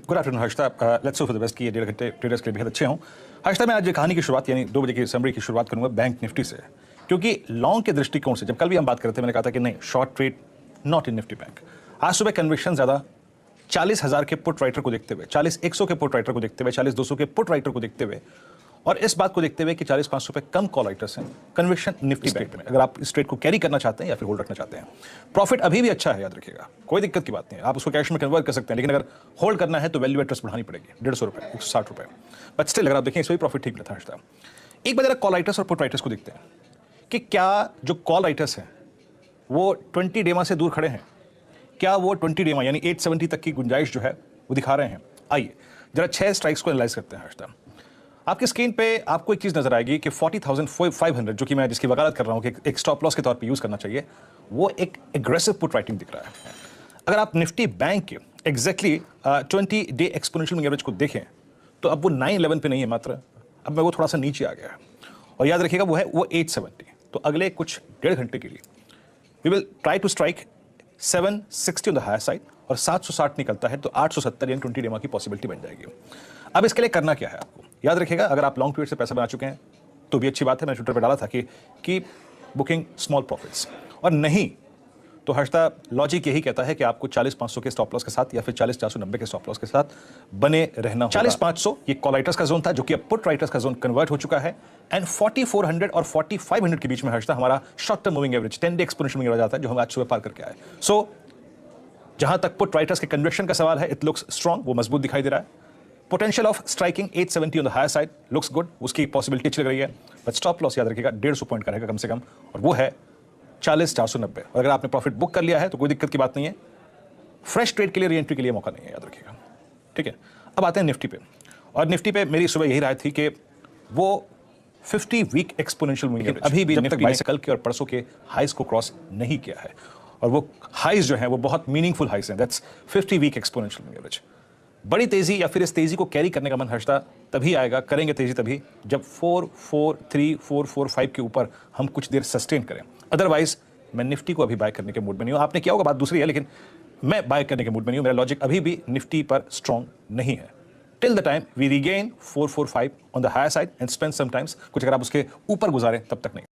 Good afternoon Harshata, let's hope for the best कि ये 1.5 घंटे ट्रेडर्स के लिए बेहद अच्छे हों। हर्षता, मैं आज ये कहानी की शुरुआत यानी 2 बजे की समरी की शुरुआत करूंगा बैंक निफ्टी से, क्योंकि लॉन्ग के दृष्टिकोण से जब कल भी हम बात करते थे मैंने कहा था कि नहीं, short trade not in Nifty bank. आज सुबह कन्विक्शन ज़्यादा 40,000 के पुट राइटर को देखते हुए, 40,100 के पुट राइटर को देखते हुए, 40,200 के पुट राइटर को देखते हुए और इस बात को देखते हुए कि 40,500 पे कम कॉल राइटर्स हैं, कन्विक्शन निफ्टी बैंक में। अगर आप इस ट्रेड को कैरी करना चाहते हैं या फिर होल्ड रखना चाहते हैं, प्रॉफिट अभी भी अच्छा है, याद रखिएगा, कोई दिक्कत की बात नहीं है, आप उसको कैश में कन्वर्ट कर सकते हैं। लेकिन अगर होल्ड करना है तो वैल्यू एट ट्रस्ट बढ़ानी पड़ेगी, 150 रुपये, 160 रुपये। बट स्टिल अगर आप देखें, इस वही प्रॉफिट ठीक मिलता है। एक बार जरा कॉल राइटर्स और पुट राइटर्स को देखते हैं कि क्या जो कॉल राइटर्स हैं वो 20 डेमा से दूर खड़े हैं, क्या वो 20 डेमा यानी 870 तक की गुंजाइश जो है वो दिखा रहे हैं। आइए जरा 6 स्ट्राइक्स को एनालाइज करते हैं। हर्षदा, आपकी स्क्रीन पे आपको एक चीज नजर आएगी कि 40,500 जो कि मैं जिसकी वकालत कर रहा हूं कि एक स्टॉप लॉस के तौर पे यूज करना चाहिए, वो एक एग्रेसिव पुट राइटिंग दिख रहा है। अगर आप निफ्टी बैंक के exactly 20 day exponential moving average को देखें तो अब वो 911 पे नहीं है, मात्र अब मैं वो थोड़ा सा नीचे आ गया है। और याद रखिएगा वो है वो 870। तो अगले कुछ 1.5 घंटे के लिए we will try to strike 760 on the higher side, और 760 निकलता है तो 870 यानी 20 डेमा की पॉसिबिलिटी बन जाएगी। अब इसके लिए करना क्या है आपको, याद रखिएगा, अगर आप लॉन्ग पीरियड से पैसा बना चुके हैं तो भी अच्छी बात है। मैंने ट्विटर पर डाला था कि बुकिंग स्मॉल प्रॉफिट्स, और नहीं तो हर्षता लॉजिक यही कहता है कि आपको 40,500 के स्टॉप लॉस के साथ या फिर 40,490 के स्टॉप लॉस के साथ बने रहना होगा। 40,500 ये कॉल राइटर्स का जोन था, जो कि अब पुट राइटर्स का जोन कन्वर्ट हो चुका है। एंड 4400 और 4500 के बीच में हर्षता हमारा short term moving average 10 day exponential moving average आता है, जो हम आज सुबह पार करके आए। सो जहां तक पुट राइटर्स के कन्विक्शन का सवाल है, इट लुक्स स्ट्रॉन्ग, वो मजबूत दिखाई दे रहा है। Potential of striking 870 on the higher side looks good, उसकी पॉसिबिलिटी अच्छी लग रही है। बट स्टॉप लॉस याद रखिएगा 150 पॉइंट का रहेगा कम से कम, और वो है 40,490। और अगर आपने प्रॉफिट बुक कर लिया है तो कोई दिक्कत की बात नहीं है, फ्रेश ट्रेड के लिए, री एंट्री के लिए मौका नहीं है, याद रखिएगा। ठीक है, अब आते हैं निफ्टी पे। और निफ्टी पे मेरी सुबह यही राय थी कि वो 50 वीक एक्सपोनेंशियल मूविंग एवरेज अभी भी जब तक बाइसाइकिल के और परसों के हाइज को क्रॉस नहीं किया है, और वो हाइज जो है वो बहुत मीनिंगफुल हाइज हैं, that's 50 week exponential moving average. बड़ी तेजी या फिर इस तेजी को कैरी करने का मन हर्षता तभी आएगा, करेंगे तेजी तभी जब 443, 445 के ऊपर हम कुछ देर सस्टेन करें। अदरवाइज मैं निफ्टी को अभी बाय करने के मूड में नहीं हूं। आपने क्या होगा बात दूसरी है, लेकिन मैं बाय करने के मूड में नहीं हूं। मेरा लॉजिक अभी भी निफ्टी पर स्ट्रांग नहीं है till the time we regain 445 on the higher side and spend some times. कुछ अगर आप उसके ऊपर गुजारें तब तक नहीं।